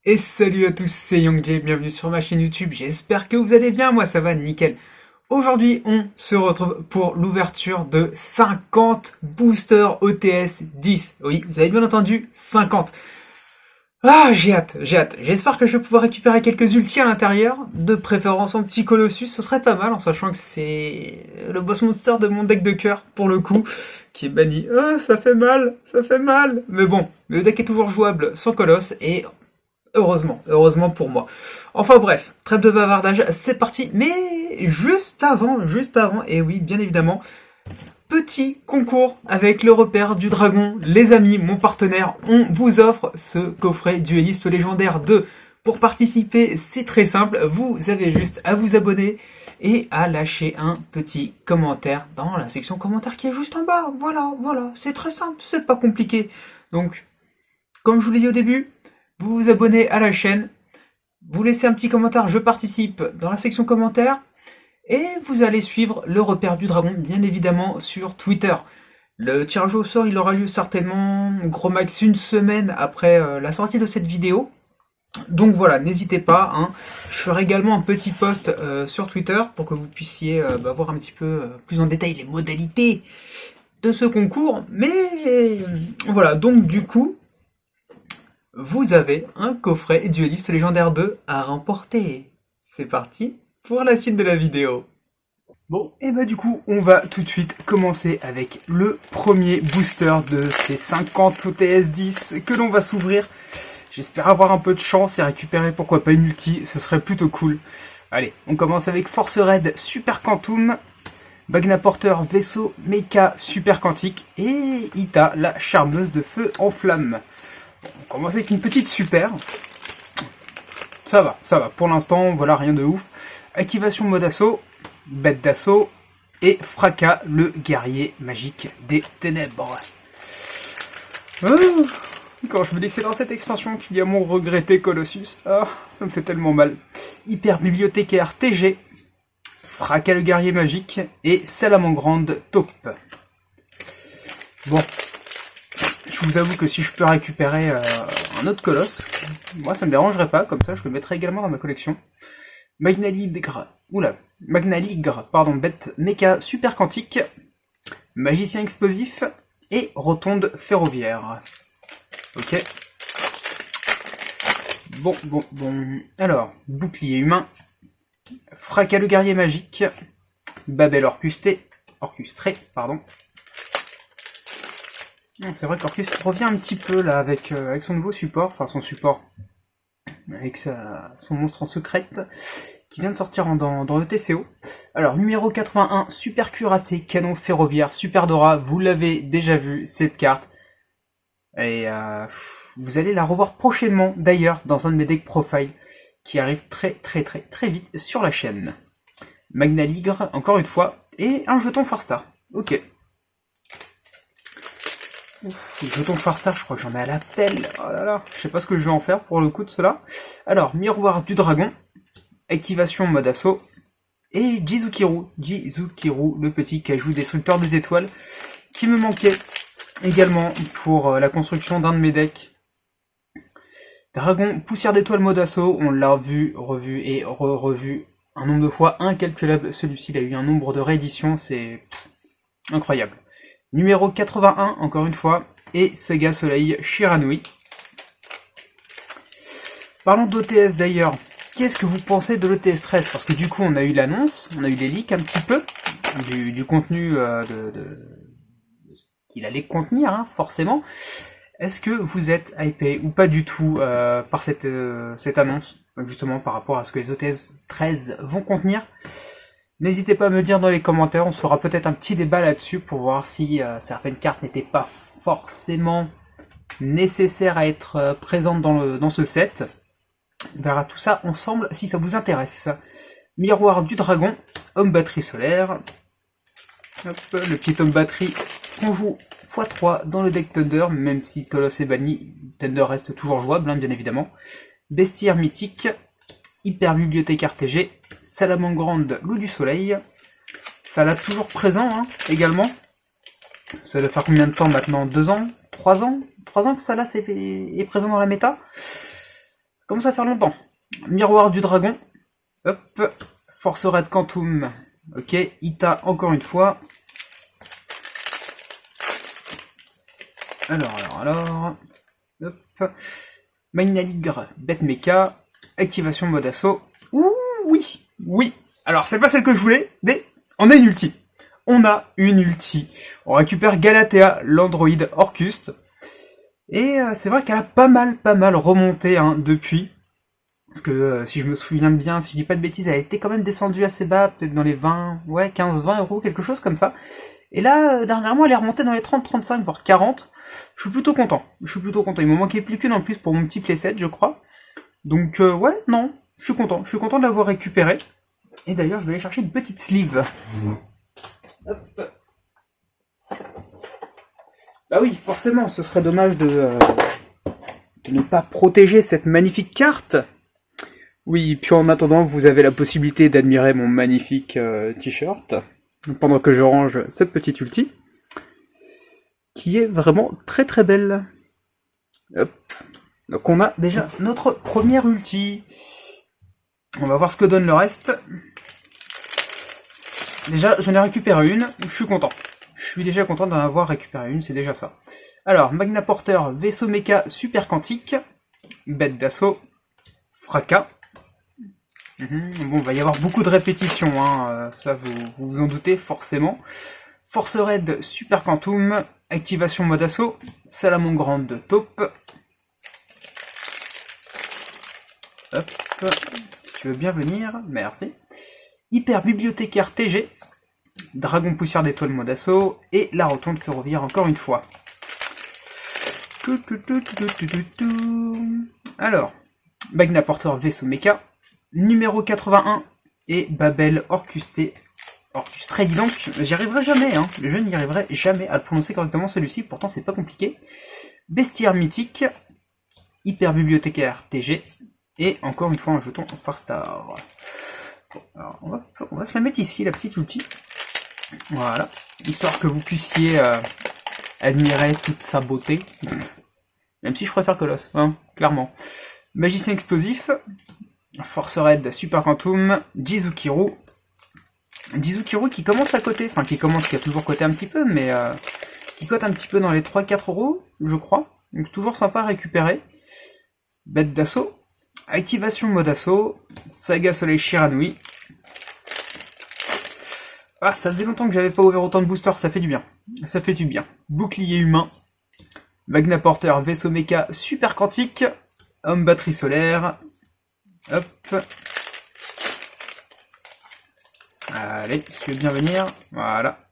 Et salut à tous, c'est YongJ, bienvenue sur ma chaîne YouTube, j'espère que vous allez bien, moi ça va nickel. Aujourd'hui on se retrouve pour l'ouverture de 50 boosters OTS 10. Oui, vous avez bien entendu, 50. Ah, j'ai hâte. J'espère que je vais pouvoir récupérer quelques ultis à l'intérieur, de préférence en petit Colossus, ce serait pas mal en sachant que c'est le boss monster de mon deck de cœur, pour le coup, qui est banni. Ah, ça fait mal, ça fait mal. Mais bon, le deck est toujours jouable sans colosse et heureusement pour moi. Enfin bref, trêve de bavardage, c'est parti. Mais juste avant, et oui, bien évidemment, petit concours avec le repère du dragon. Les amis, mon partenaire, on vous offre ce coffret dueliste légendaire 2. Pour participer, c'est très simple, vous avez juste à vous abonner et à lâcher un petit commentaire dans la section commentaires qui est juste en bas. Voilà, c'est très simple, c'est pas compliqué. Donc, comme je vous l'ai dit au début, vous vous abonnez à la chaîne, vous laissez un petit commentaire, je participe dans la section commentaires, et vous allez suivre le repère du dragon, bien évidemment, sur Twitter. Le tirage au sort, il aura lieu certainement, gros max, une semaine après la sortie de cette vidéo. Donc voilà, n'hésitez pas, hein. Je ferai également un petit post sur Twitter pour que vous puissiez voir un petit peu plus en détail les modalités de ce concours. Mais voilà, donc du coup, vous avez un coffret dueliste légendaire 2 à remporter. C'est parti pour la suite de la vidéo. Bon, et bah du coup, on va tout de suite commencer avec le premier booster de ces 50 OTS 10 que l'on va s'ouvrir. J'espère avoir un peu de chance et récupérer pourquoi pas une ulti, ce serait plutôt cool. Allez, on commence avec Force Raid Super Quantum, Magna Porteur Vaisseau Mecha Super Quantique et Ita, la charmeuse de feu en flamme. On commence avec une petite super. Ça va. Pour l'instant, voilà, rien de ouf. Activation mode assaut, bête d'assaut et Fracas, le guerrier magique des ténèbres. Quand je me dis que c'est dans cette extension qu'il y a mon regretté Colossus, ça me fait tellement mal. Hyper bibliothécaire TG, Fracas, le guerrier magique et Salamangrande taupe. Bon. Je vous avoue que si je peux récupérer un autre colosse, moi ça me dérangerait pas, comme ça je le mettrai également dans ma collection. Magnaligre, bête méca super quantique, magicien explosif et rotonde ferroviaire. Ok. Bon. Alors, bouclier humain, Fracas le guerrier magique, Babel orchestré, C'est vrai qu'Orcus revient un petit peu là avec son nouveau support, enfin son support, avec son monstre en secrète, qui vient de sortir dans le TCO. Alors, numéro 81, Super Cuirassé, Canon Ferroviaire, Super Dora, vous l'avez déjà vu, cette carte. Et vous allez la revoir prochainement, d'ailleurs, dans un de mes decks profile, qui arrive très vite sur la chaîne. Magnaligre, encore une fois, et un jeton Farstar. Ok. Jeton Farstar, je crois que j'en ai à la pelle. Oh là là, je sais pas ce que je vais en faire pour le coup de cela. Alors, miroir du dragon, activation mode assaut, et Jizukiru, le petit cajou destructeur des étoiles, qui me manquait également pour la construction d'un de mes decks. Dragon, poussière d'étoile mode assaut, on l'a vu, revu et revu un nombre de fois incalculable. Celui-ci, il a eu un nombre de rééditions, c'est incroyable. Numéro 81, encore une fois, et Sega Soleil Shiranui. Parlons d'OTS d'ailleurs, qu'est-ce que vous pensez de l'OTS 13? Parce que du coup, on a eu l'annonce, on a eu les leaks un petit peu, du contenu qu'il allait contenir, hein, forcément. Est-ce que vous êtes hypé ou pas du tout par cette annonce, justement par rapport à ce que les OTS 13 vont contenir? N'hésitez pas à me dire dans les commentaires, on se fera peut-être un petit débat là-dessus pour voir si certaines cartes n'étaient pas forcément nécessaires à être présentes dans ce set. On verra tout ça ensemble si ça vous intéresse. Miroir du dragon, homme batterie solaire. Hop, le petit homme batterie qu'on joue x3 dans le deck Thunder, même si Colosse est banni, Thunder reste toujours jouable, hein, bien évidemment. Bestiaire mythique, hyper bibliothécaire TG, Salamangrande, loup du soleil. Ça l'a toujours présent, hein, également. Ça doit faire combien de temps maintenant? 2 ans? 3 ans? 3 ans que ça là est présent dans la méta? Ça commence à faire longtemps. Miroir du dragon. Hop. Force Red Quantum. Ok. Ita encore une fois. Alors. Hop. Magnaligre, Bête Mecha. Activation mode assaut. Ouh, oui. Alors, c'est pas celle que je voulais, mais on a une ulti. On récupère Galatea, l'androïde Orcuste. Et c'est vrai qu'elle a pas mal remonté hein, depuis. Parce que si je me souviens bien, si je dis pas de bêtises, elle a été quand même descendue assez bas, peut-être dans les 15-20 euros, quelque chose comme ça. Et là, dernièrement, elle est remontée dans les 30, 35, voire 40. Je suis plutôt content. Il me manquait plus qu'une en plus pour mon petit playset, je crois. Donc ouais, non, je suis content. Je suis content de l'avoir récupéré. Et d'ailleurs, je vais aller chercher une petite sleeve. Hop. Bah oui, forcément, ce serait dommage de ne pas protéger cette magnifique carte. Oui, puis en attendant, vous avez la possibilité d'admirer mon magnifique t-shirt, pendant que je range cette petite ulti, qui est vraiment très belle. Hop. Donc on a déjà notre première ulti. On va voir ce que donne le reste. Déjà, j'en ai récupéré une, je suis content. Je suis déjà content d'en avoir récupéré une, c'est déjà ça. Alors, Magna Porter, Vaisseau Mecha Super Quantique, Bête d'assaut, Fracas. Bon, il va y avoir beaucoup de répétitions, hein, ça vous vous en doutez forcément. Force Raid Super Quantum, Activation mode assaut, Salamandre Taupe. Hop, si tu veux bien venir, merci. Hyper Bibliothécaire TG, Dragon Poussière d'étoile mode assaut, et la rotonde ferroviaire encore une fois. Alors, Magna Porter Vaisseau Mecha, numéro 81, et Babel Orcustré, dis donc, j'y arriverai jamais, hein, je n'y arriverai jamais à le prononcer correctement celui-ci, pourtant c'est pas compliqué. Bestiaire Mythique, Hyper Bibliothécaire TG, et encore une fois un jeton Farstar. Bon, alors on va se la mettre ici, la petite ulti. Voilà, histoire que vous puissiez admirer toute sa beauté. Même si je préfère Colosse, hein, clairement. Magicien explosif, Force Raid Super Quantum, Jizukiru. Jizukiru qui commence à coter, enfin qui a toujours coté un petit peu, mais qui cote un petit peu dans les 3-4 euros, je crois. Donc toujours sympa à récupérer. Bête d'assaut. Activation mode assaut, Saga Soleil Shiranui. Ah, ça faisait longtemps que j'avais pas ouvert autant de boosters, ça fait du bien. Ça fait du bien. Bouclier humain, Magna Porter, Vaisseau Mecha, Super Quantique, Homme Batterie Solaire. Hop. Allez, si tu veux bien venir. Voilà.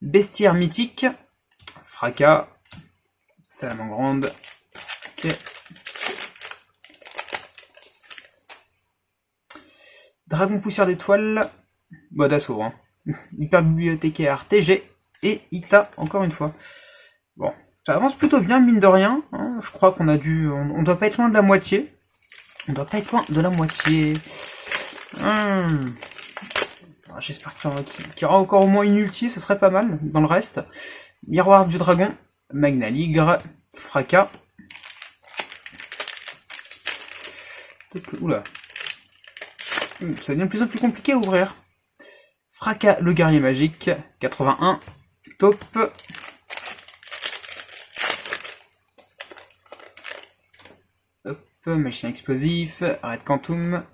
Bestiaire Mythique, Fracas, Salamandre. Ok. Dragon Poussière d'étoile, mode assaut, hein. Hyper Bibliothécaire TG et Ita encore une fois. Bon, ça avance plutôt bien mine de rien. Hein. Je crois qu'on a on doit pas être loin de la moitié. J'espère qu'il y aura encore au moins une ulti, ce serait pas mal dans le reste. Miroir du dragon, Magnaligre, Fracas. Oula. Ça devient de plus en plus compliqué à ouvrir. Fracas, le guerrier magique, 81, Taupe. Hop, magicien explosif, Red Quantum,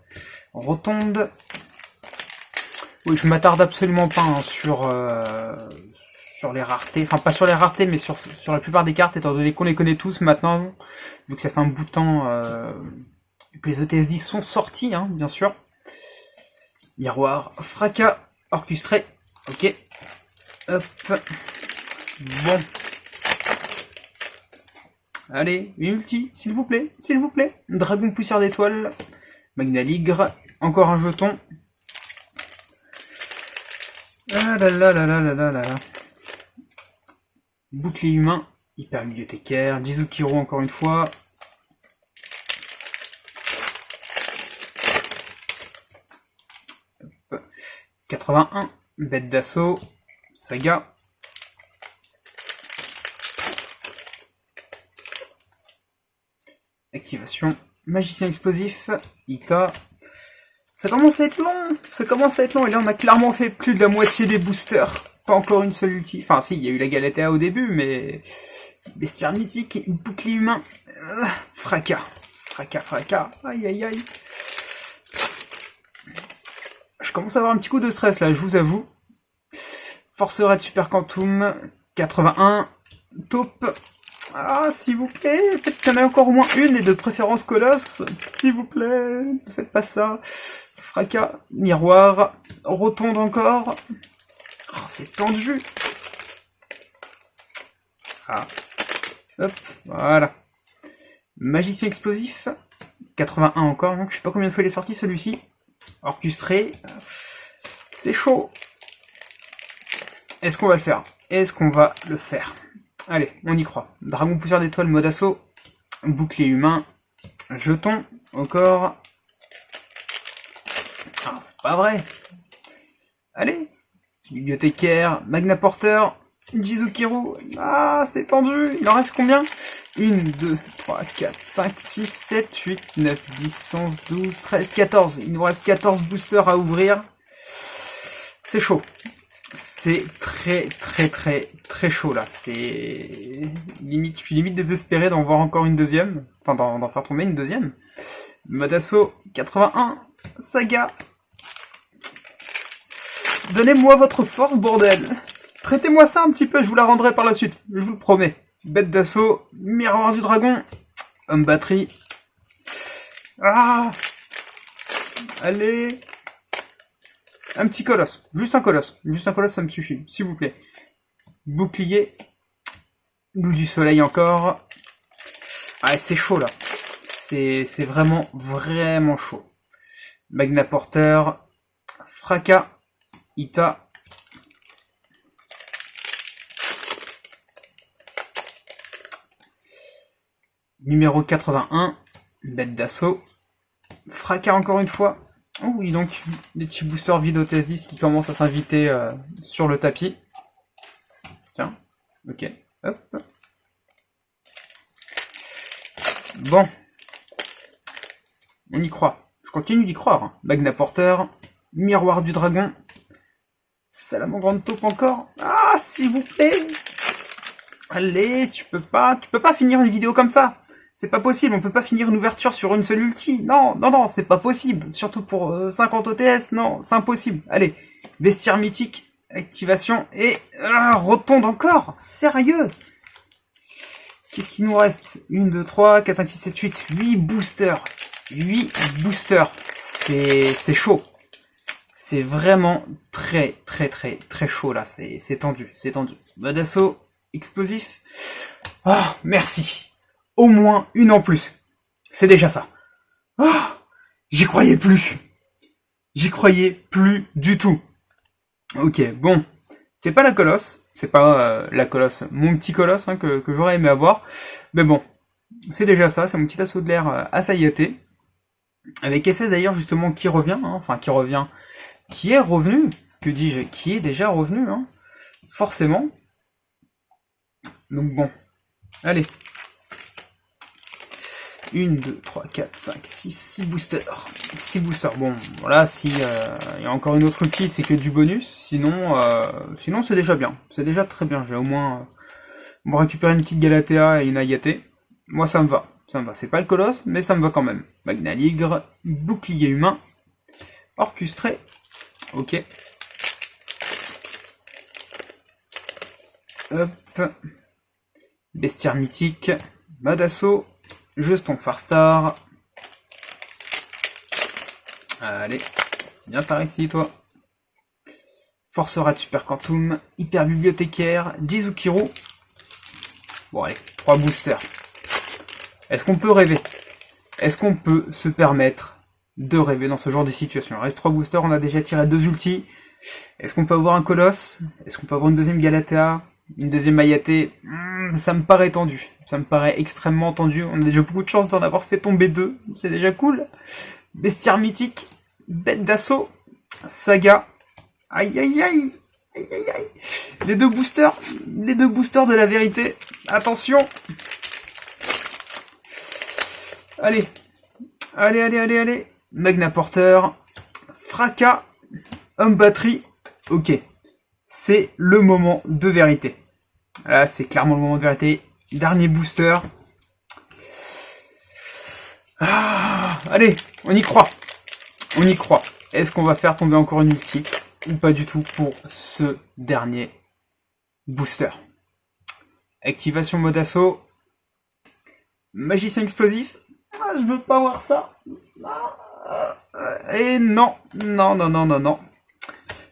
Rotonde. Oui, je m'attarde absolument pas hein, sur les raretés, enfin pas sur les raretés, mais sur la plupart des cartes, étant donné qu'on les connaît tous maintenant, vu que ça fait un bout de temps que les ETS10 sont sortis, hein, bien sûr. Miroir, Fracas, Orcustré, ok. Hop. Bon. Allez, une ulti, s'il vous plaît. Dragon Poussière d'étoile, Magnaligre, encore un jeton. Ah là là là là là là là. Bouclier humain, Hyper Bibliothécaire, Jizukiru encore une fois. 81, Bête d'assaut, Saga. Activation, Magicien explosif, Ita. Ça commence à être long, ça commence à être long, et là on a clairement fait plus de la moitié des boosters. Pas encore une seule ulti. Enfin si, il y a eu la Galatea au début, mais... Bestiaire mythique, bouclier humain, fracas. Fracas, aïe aïe aïe. Je commence à avoir un petit coup de stress là, je vous avoue. Force Raid Super Quantum, 81, taupe. Ah, s'il vous plaît, faites qu'il y en ait encore au moins une, et de préférence colosse. S'il vous plaît, ne faites pas ça. Fracas, miroir, rotonde encore. Oh, c'est tendu. Ah. Hop, voilà. Magicien explosif, 81 encore, donc je sais pas combien de fois il est sorti celui-ci. Orchestré, c'est chaud. Est-ce qu'on va le faire? Est-ce qu'on va le faire? Allez, on y croit. Dragon poussière d'étoile, mode assaut, bouclier humain, jeton, encore. Ah, c'est pas vrai. Allez, bibliothécaire, magna porteur, Jizukiru. Ah, c'est tendu. Il en reste combien? 1, 2, 3, 4, 5, 6, 7, 8, 9, 10, 11, 12, 13, 14. Il nous reste 14 boosters à ouvrir. C'est chaud. C'est très chaud là. C'est limite, je suis limite désespéré d'en voir encore une deuxième. Enfin, d'en faire tomber une deuxième. Mode assaut 81. Saga. Donnez-moi votre force, bordel. Prêtez-moi ça un petit peu, je vous la rendrai par la suite. Je vous le promets. Bête d'assaut, miroir du dragon, homme batterie. Ah, allez. Un petit colosse, juste un colosse, ça me suffit, s'il vous plaît. Bouclier, loup du soleil encore. Ah, c'est chaud là. C'est vraiment chaud. Magna porteur, fracas, Ita. Numéro 81, bête d'assaut. Fracas encore une fois. Oh oui, donc des petits boosters vides au TS10 qui commencent à s'inviter sur le tapis. Tiens, ok, hop. Bon. On y croit. Je continue d'y croire. Hein. Magna porteur, miroir du dragon. Salamandre taupe encore. Ah, s'il vous plaît. Allez, tu peux pas finir une vidéo comme ça. C'est pas possible, on peut pas finir une ouverture sur une seule ulti. Non, c'est pas possible. Surtout pour 50 OTS, non, c'est impossible. Allez, vestiaire mythique, activation, et rotonde encore. Sérieux? Qu'est-ce qu'il nous reste? 1, 2, 3, 4, 5, 6, 7, 8, 8 boosters. 8 boosters. C'est chaud. C'est vraiment très chaud là. C'est tendu. Mode assaut, explosif. Oh, merci. Au moins une en plus. C'est déjà ça. Oh, j'y croyais plus. J'y croyais plus du tout. Ok, bon. C'est pas la colosse. C'est pas la colosse. Mon petit colosse hein, que j'aurais aimé avoir. Mais bon. C'est déjà ça. C'est mon petit assaut de l'air Asayate. Avec SS d'ailleurs justement qui revient. Hein, enfin qui revient. Qui est revenu. Que dis-je? Qui est déjà revenu. Hein, forcément. Donc bon. Allez. 1, 2, 3, 4, 5, 6 boosters. 6 boosters. Bon, voilà, si il y a encore une autre outil, c'est que du bonus. Sinon c'est déjà bien. C'est déjà très bien. J'ai au moins récupérer une petite Galatea et une Ayate. Moi, ça me va. C'est pas le colosse, mais ça me va quand même. Magna Ligre, bouclier humain, orchestré. Ok. Hop. Bestiaire mythique, mode assaut. Jeton Farstar. Allez, viens par ici, toi. Force Raid Super Quantum, Hyper Bibliothécaire, Jizukiru. Bon, allez, 3 boosters. Est-ce qu'on peut rêver? Est-ce qu'on peut se permettre de rêver dans ce genre de situation? Il reste 3 boosters, on a déjà tiré 2 ultis. Est-ce qu'on peut avoir un colosse? Est-ce qu'on peut avoir une deuxième Galatea? Une deuxième Ayate? Ça me paraît tendu. Ça me paraît extrêmement tendu. On a déjà beaucoup de chance d'en avoir fait tomber 2. C'est déjà cool. Bestiaire mythique. Bête d'assaut. Saga. Aïe aïe aïe. Aïe aïe aïe. Les deux boosters de la vérité. Attention. Allez. Allez, allez, allez, allez. Magna Porteur. Fracas. Homme batterie. Ok. C'est le moment de vérité. Là, c'est clairement le moment de vérité. Dernier booster. Ah, allez, on y croit. On y croit. Est-ce qu'on va faire tomber encore une ulti ou pas du tout pour ce dernier booster? Activation mode assaut. Magicien explosif. Ah, je veux pas voir ça. Et non, non, non, non, non, non.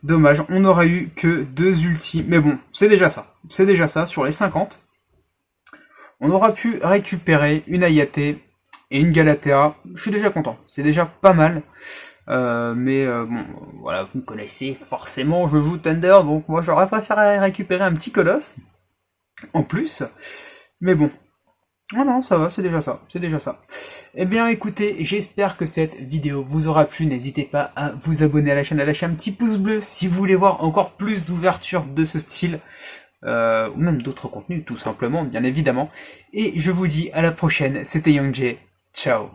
Dommage, on n'aura eu que 2 ultis. Mais bon, c'est déjà ça. C'est déjà ça sur les 50. On aura pu récupérer une Hayate et une Galatea. Je suis déjà content. C'est déjà pas mal. Bon, voilà, vous me connaissez forcément, je joue Thunder, donc moi j'aurais préféré récupérer un petit colosse en plus. Mais bon. Oh non, ça va, c'est déjà ça, c'est déjà ça. Eh bien écoutez, j'espère que cette vidéo vous aura plu, n'hésitez pas à vous abonner à la chaîne, à lâcher un petit pouce bleu si vous voulez voir encore plus d'ouverture de ce style, ou même d'autres contenus tout simplement, bien évidemment. Et je vous dis à la prochaine, c'était Young Jay, ciao.